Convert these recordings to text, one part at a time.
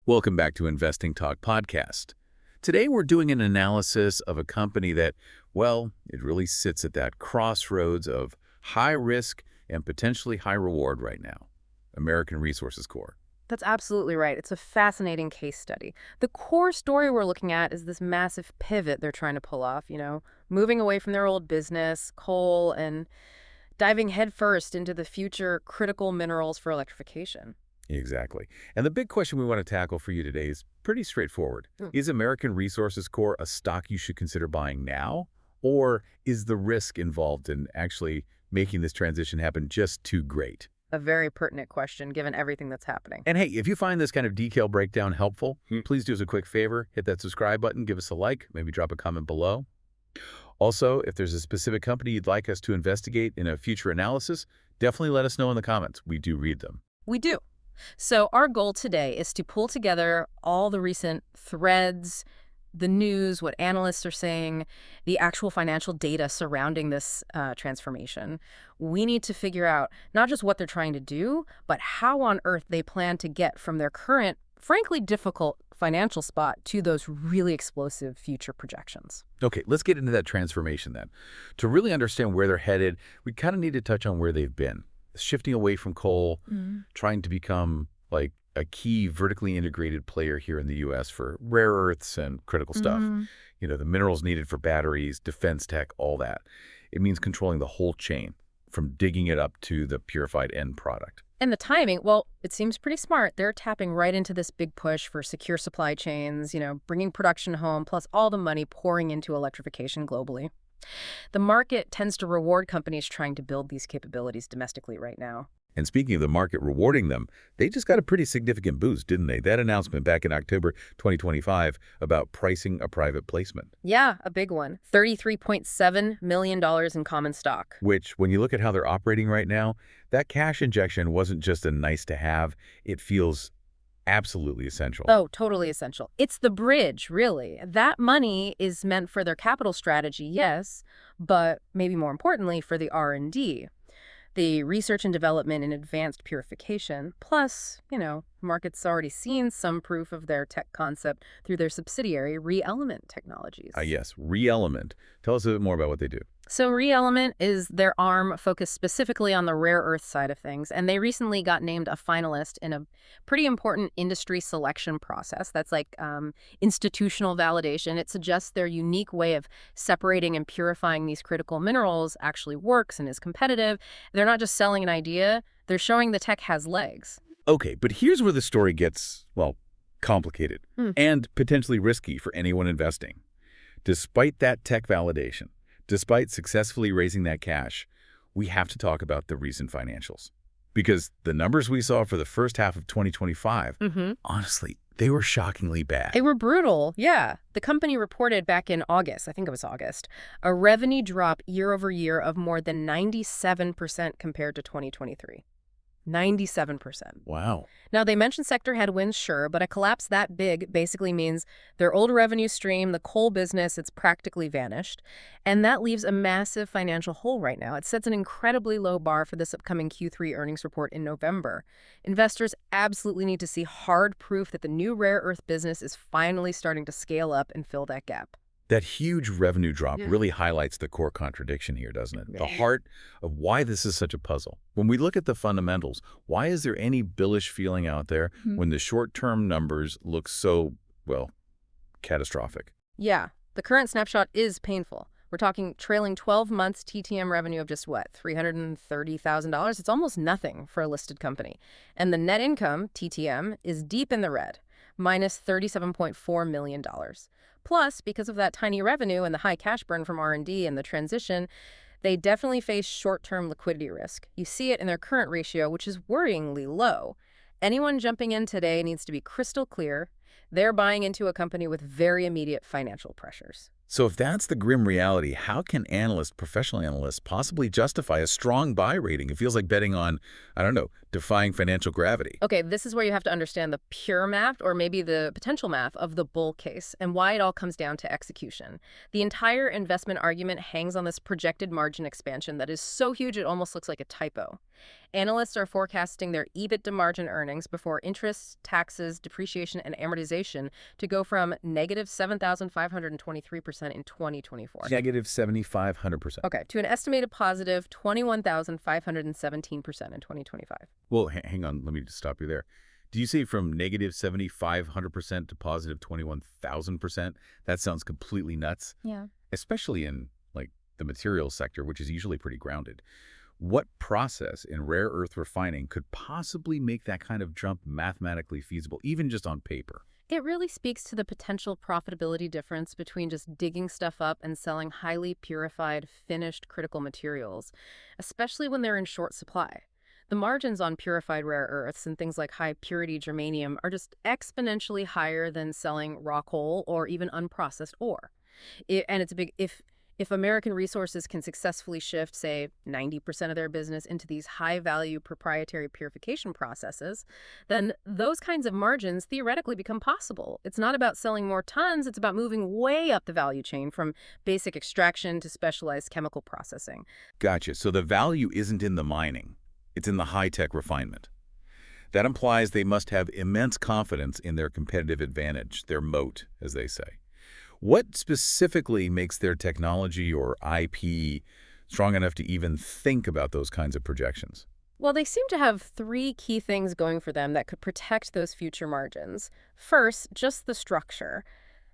Welcome back to Investing Talk Podcast. Today we're doing an analysis of a company that, well, it really sits at that crossroads of high risk and potentially high reward right now. American Resources Corp. That's absolutely right. It's a fascinating case study. The core story we're looking at is this massive pivot they're trying to pull off, moving away from their old business, coal, and diving headfirst into the future critical minerals for electrification. Exactly. And the big question we want to tackle for you today is pretty straightforward. Is American Resources Corp a stock you should consider buying now? Or is the risk involved in actually making this transition happen just too great? A very pertinent question, given everything that's happening. And hey, if you find this kind of detailed breakdown helpful, please do us a quick favor. Hit that subscribe button, give us a like, maybe drop a comment below. Also, if there's a specific company you'd like us to investigate in a future analysis, definitely let us know in the comments. We do read them. We do. So our goal today is to pull together all the recent threads, the news, what analysts are saying, the actual financial data surrounding this transformation. We need to figure out not just what they're trying to do, but how on earth they plan to get from their current, frankly difficult financial spot to those really explosive future projections. Okay, let's get into that transformation then. To really understand where they're headed, we kind of need to touch on where they've been. Shifting away from coal, trying to become like a key vertically integrated player here in the U.S. for rare earths and critical stuff. The minerals needed for batteries, defense tech, all that. It means controlling the whole chain from digging it up to the purified end product. And the timing, well, it seems pretty smart. They're tapping right into this big push for secure supply chains, bringing production home, plus all the money pouring into electrification globally. The market tends to reward companies trying to build these capabilities domestically right now. And speaking of the market rewarding them, they just got a pretty significant boost, didn't they? That announcement back in October 2025 about pricing a private placement. Yeah, a big one. $33.7 million in common stock. Which, when you look at how they're operating right now, that cash injection wasn't just a nice to have. It feels absolutely essential. Oh, totally essential. It's the bridge, really. That money is meant for their capital strategy, yes, but maybe more importantly for the R&D. The research and development in advanced purification, plus, market's already seen some proof of their tech concept through their subsidiary, ReElement Technologies. Yes, ReElement. Tell us a bit more about what they do. So ReElement is their arm focused specifically on the rare earth side of things, and they recently got named a finalist in a pretty important industry selection process. That's like institutional validation. It suggests their unique way of separating and purifying these critical minerals actually works and is competitive. They're not just selling an idea, they're showing the tech has legs. Okay, but here's where the story gets, well, complicated and potentially risky for anyone investing. Despite that tech validation, despite successfully raising that cash, we have to talk about the recent financials. Because the numbers we saw for the first half of 2025, honestly, they were shockingly bad. They were brutal, yeah. The company reported back in August, I think it was August, a revenue drop year over year of more than 97% compared to 2023. 97%. Wow. Now, they mentioned sector headwinds, sure, but a collapse that big basically means their old revenue stream, the coal business, it's practically vanished. And that leaves a massive financial hole right now. It sets an incredibly low bar for this upcoming Q3 earnings report in November. Investors absolutely need to see hard proof that the new rare earth business is finally starting to scale up and fill that gap. That huge revenue drop really highlights the core contradiction here, doesn't it? The heart of why this is such a puzzle. When we look at the fundamentals, why is there any bullish feeling out there when the short-term numbers look so, well, catastrophic? Yeah, the current snapshot is painful. We're talking trailing 12 months TTM revenue of just what, $330,000? It's almost nothing for a listed company. And the net income, TTM, is deep in the red, minus $37.4 million. Plus, because of that tiny revenue and the high cash burn from R&D and the transition, they definitely face short-term liquidity risk. You see it in their current ratio, which is worryingly low. Anyone jumping in today needs to be crystal clear. They're buying into a company with very immediate financial pressures. So if that's the grim reality, how can professional analysts, possibly justify a strong buy rating? It feels like betting on, I don't know, defying financial gravity. Okay, this is where you have to understand the pure math, or maybe the potential math, of the bull case and why it all comes down to execution. The entire investment argument hangs on this projected margin expansion that is so huge it almost looks like a typo. Analysts are forecasting their EBITDA margin earnings before interest, taxes, depreciation, and amortization to go from negative 7,523% in 2024. Negative 7,500%. Okay, to an estimated positive 21,517% in 2025. Well, hang on. Let me just stop you there. Do you say from negative 7,500% to positive 21,000%? That sounds completely nuts. Yeah. Especially in, like, the materials sector, which is usually pretty grounded. What process in rare earth refining could possibly make that kind of jump mathematically feasible, even just on paper? It really speaks to the potential profitability difference between just digging stuff up and selling highly purified, finished critical materials, especially when they're in short supply. The margins on purified rare earths and things like high-purity germanium are just exponentially higher than selling raw coal or even unprocessed ore. And it's a big if American Resources can successfully shift, say, 90% of their business into these high-value proprietary purification processes, then those kinds of margins theoretically become possible. It's not about selling more tons, it's about moving way up the value chain from basic extraction to specialized chemical processing. Gotcha. So the value isn't in the mining. It's in the high-tech refinement. That implies they must have immense confidence in their competitive advantage, their moat, as they say. What specifically makes their technology or IP strong enough to even think about those kinds of projections? Well, they seem to have three key things going for them that could protect those future margins. First, just the structure.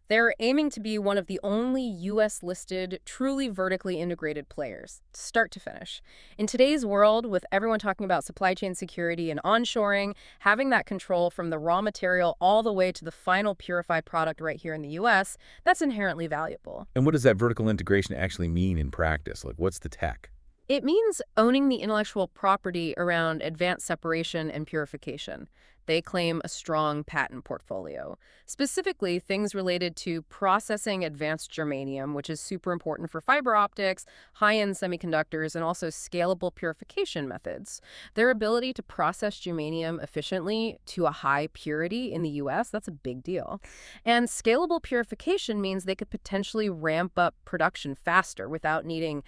They're aiming to be one of the only U.S.-listed, truly vertically integrated players, start to finish. In today's world, with everyone talking about supply chain security and onshoring, having that control from the raw material all the way to the final purified product right here in the U.S., that's inherently valuable. And what does that vertical integration actually mean in practice? Like, what's the tech? It means owning the intellectual property around advanced separation and purification. They claim a strong patent portfolio, specifically things related to processing advanced germanium, which is super important for fiber optics, high-end semiconductors, and also scalable purification methods. Their ability to process germanium efficiently to a high purity in the U.S., that's a big deal. And scalable purification means they could potentially ramp up production faster without needing,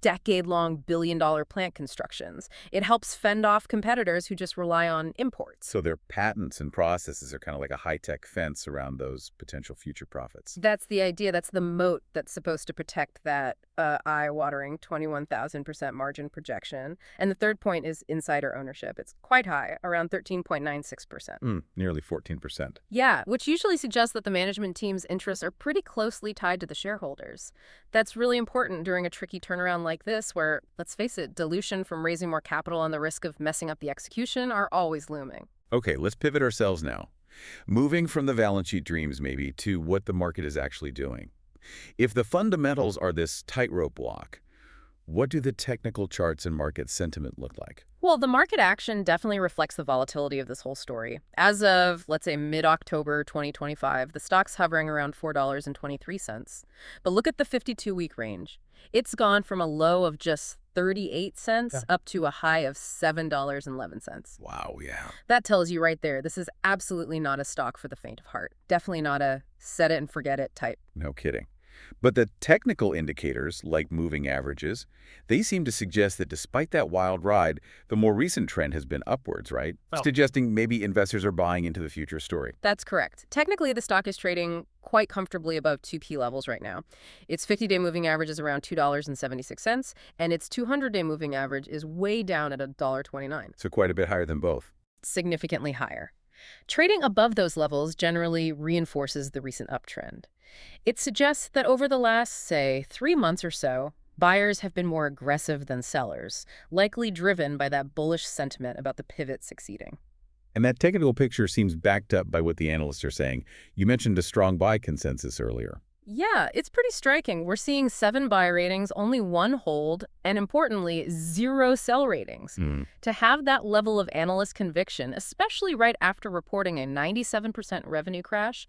decade-long billion-dollar plant constructions. It helps fend off competitors who just rely on imports. So their patents and processes are kind of like a high-tech fence around those potential future profits. That's the idea. That's the moat that's supposed to protect that eye-watering 21,000% margin projection. And the third point is insider ownership. It's quite high, around 13.96%. Nearly 14%. Yeah, which usually suggests that the management team's interests are pretty closely tied to the shareholders. That's really important during a tricky turnaround like this where, let's face it, dilution from raising more capital and the risk of messing up the execution are always looming. Okay, let's pivot ourselves now. Moving from the balance sheet dreams, maybe, to what the market is actually doing. If the fundamentals are this tightrope walk, what do the technical charts and market sentiment look like? Well, the market action definitely reflects the volatility of this whole story. As of, let's say, mid-October 2025, the stock's hovering around $4.23. But look at the 52-week range. It's gone from a low of just 38 cents up to a high of $7.11. Wow, yeah. That tells you right there, this is absolutely not a stock for the faint of heart. Definitely not a set it and forget it type. No kidding. But the technical indicators, like moving averages, they seem to suggest that despite that wild ride, the more recent trend has been upwards, right? Well, suggesting maybe investors are buying into the future story. That's correct. Technically, the stock is trading quite comfortably above 2P levels right now. Its 50-day moving average is around $2.76, and its 200-day moving average is way down at $1.29. So quite a bit higher than both. Significantly higher. Trading above those levels generally reinforces the recent uptrend. It suggests that over the last, say, 3 months or so, buyers have been more aggressive than sellers, likely driven by that bullish sentiment about the pivot succeeding. And that technical picture seems backed up by what the analysts are saying. You mentioned a strong buy consensus earlier. Yeah, it's pretty striking. We're seeing 7 buy ratings, only 1 hold, and importantly, 0 sell ratings. To have that level of analyst conviction, especially right after reporting a 97% revenue crash,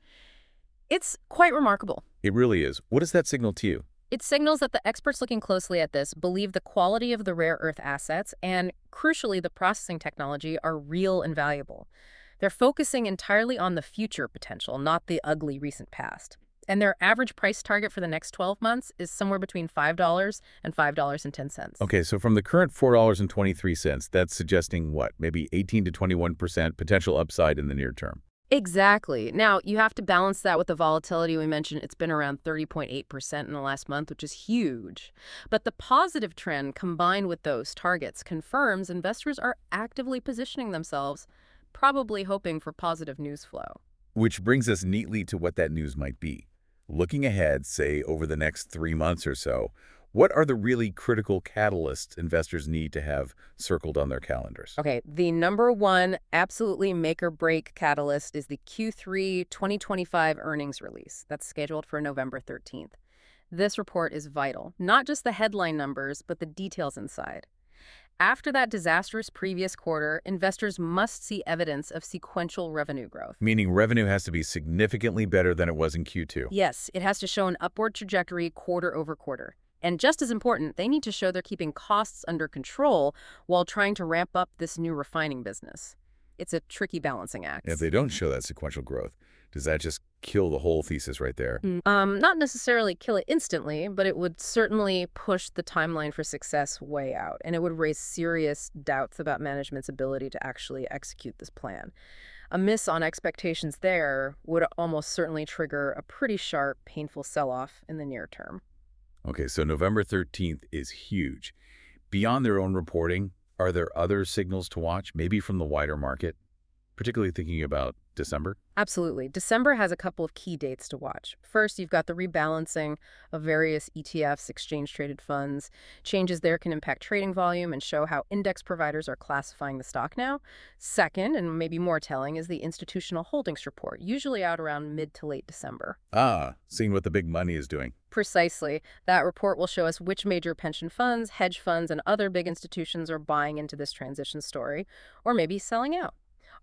it's quite remarkable. It really is. What does that signal to you? It signals that the experts looking closely at this believe the quality of the rare earth assets and, crucially, the processing technology are real and valuable. They're focusing entirely on the future potential, not the ugly recent past. And their average price target for the next 12 months is somewhere between $5 and $5.10. Okay, so from the current $4.23, that's suggesting what? Maybe 18 to 21% potential upside in the near term. Exactly. Now, you have to balance that with the volatility we mentioned. It's been around 30.8% in the last month, which is huge. But the positive trend combined with those targets confirms investors are actively positioning themselves, probably hoping for positive news flow. Which brings us neatly to what that news might be. Looking ahead, say, over the next 3 months or so, what are the really critical catalysts investors need to have circled on their calendars? Okay, the number one absolutely make or break catalyst is the Q3 2025 earnings release that's scheduled for November 13th. This report is vital, not just the headline numbers, but the details inside. After that disastrous previous quarter, investors must see evidence of sequential revenue growth. Meaning revenue has to be significantly better than it was in Q2. Yes, it has to show an upward trajectory quarter over quarter. And just as important, they need to show they're keeping costs under control while trying to ramp up this new refining business. It's a tricky balancing act. If they don't show that sequential growth, does that just kill the whole thesis right there? Not necessarily kill it instantly, but it would certainly push the timeline for success way out, and it would raise serious doubts about management's ability to actually execute this plan. A miss on expectations there would almost certainly trigger a pretty sharp, painful sell-off in the near term. Okay, so November 13th is huge. Beyond their own reporting, are there other signals to watch, maybe from the wider market, particularly thinking about December? Absolutely. December has a couple of key dates to watch. First, you've got the rebalancing of various ETFs, exchange-traded funds. Changes there can impact trading volume and show how index providers are classifying the stock now. Second, and maybe more telling, is the institutional holdings report, usually out around mid to late December. Seeing what the big money is doing. Precisely. That report will show us which major pension funds, hedge funds, and other big institutions are buying into this transition story, or maybe selling out.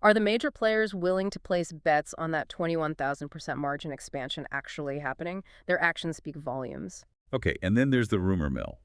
Are the major players willing to place bets on that 21,000% margin expansion actually happening? Their actions speak volumes. Okay, and then there's the rumor mill.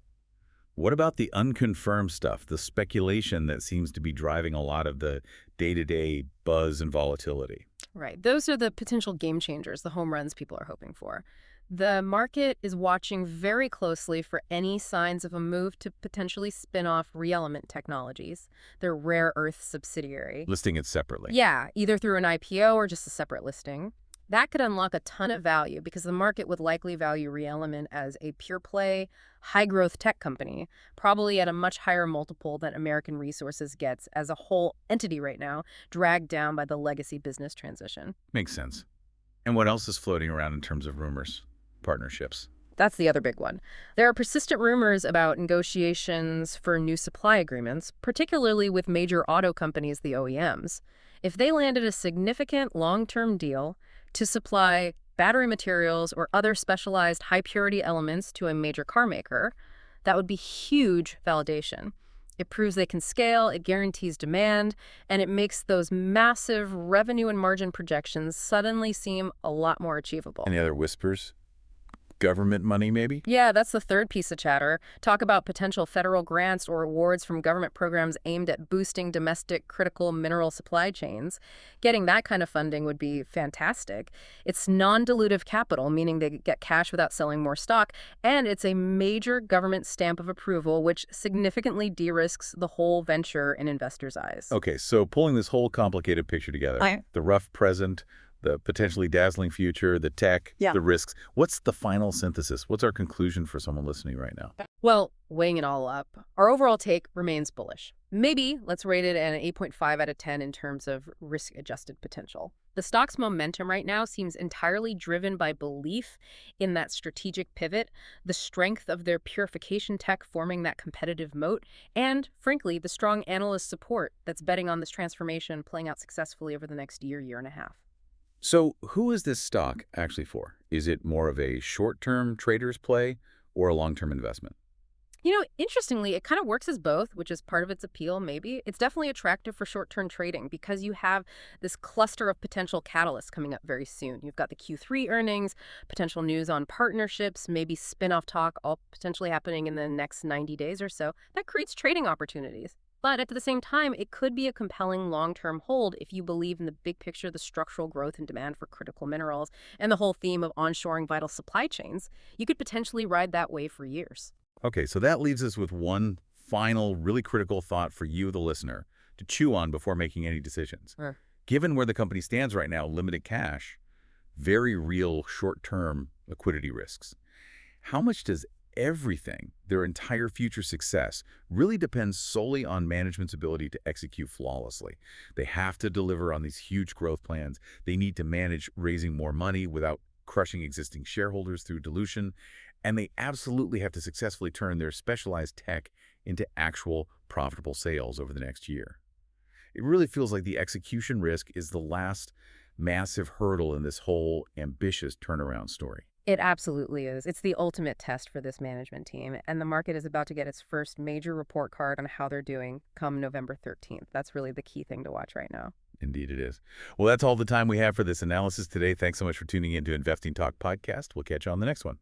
What about the unconfirmed stuff, the speculation that seems to be driving a lot of the day-to-day buzz and volatility? Right. Those are the potential game changers, the home runs people are hoping for. The market is watching very closely for any signs of a move to potentially spin off ReElement Technologies, their rare earth subsidiary. Listing it separately. Yeah, either through an IPO or just a separate listing. That could unlock a ton of value because the market would likely value ReElement as a pure play, high-growth tech company, probably at a much higher multiple than American Resources gets as a whole entity right now, dragged down by the legacy business transition. Makes sense. And what else is floating around in terms of rumors? Partnerships. That's the other big one. There are persistent rumors about negotiations for new supply agreements, particularly with major auto companies, the OEMs. If they landed a significant long-term deal to supply battery materials or other specialized high-purity elements to a major car maker, that would be huge validation. It proves they can scale, it guarantees demand, and it makes those massive revenue and margin projections suddenly seem a lot more achievable. Any other whispers? Government money, maybe? Yeah, that's the third piece of chatter. Talk about potential federal grants or awards from government programs aimed at boosting domestic critical mineral supply chains. Getting that kind of funding would be fantastic. It's non-dilutive capital, meaning they get cash without selling more stock, and it's a major government stamp of approval, which significantly de-risks the whole venture in investors' eyes. Okay, so pulling this whole complicated picture together, the rough present, the potentially dazzling future, the tech, the risks. What's the final synthesis? What's our conclusion for someone listening right now? Well, weighing it all up, our overall take remains bullish. Maybe let's rate it at an 8.5 out of 10 in terms of risk-adjusted potential. The stock's momentum right now seems entirely driven by belief in that strategic pivot, the strength of their purification tech forming that competitive moat, and, frankly, the strong analyst support that's betting on this transformation playing out successfully over the next year, year and a half. So who is this stock actually for? Is it more of a short-term trader's play or a long-term investment? You know, interestingly, it kind of works as both, which is part of its appeal, maybe. It's definitely attractive for short-term trading because you have this cluster of potential catalysts coming up very soon. You've got the Q3 earnings, potential news on partnerships, maybe spin-off talk, all potentially happening in the next 90 days or so. That creates trading opportunities. But at the same time, it could be a compelling long-term hold if you believe in the big picture, the structural growth and demand for critical minerals, and the whole theme of onshoring vital supply chains. You could potentially ride that wave for years. Okay, so that leaves us with one final, really critical thought for you, the listener, to chew on before making any decisions. Sure. Given where the company stands right now, limited cash, very real short-term liquidity risks. How much does everything, their entire future success, really depends solely on management's ability to execute flawlessly? They have to deliver on these huge growth plans. They need to manage raising more money without crushing existing shareholders through dilution. And they absolutely have to successfully turn their specialized tech into actual profitable sales over the next year. It really feels like the execution risk is the last massive hurdle in this whole ambitious turnaround story. It absolutely is. It's the ultimate test for this management team, and the market is about to get its first major report card on how they're doing come November 13th. That's really the key thing to watch right now. Indeed it is. Well, that's all the time we have for this analysis today. Thanks so much for tuning in to Investing Talk Podcast. We'll catch you on the next one.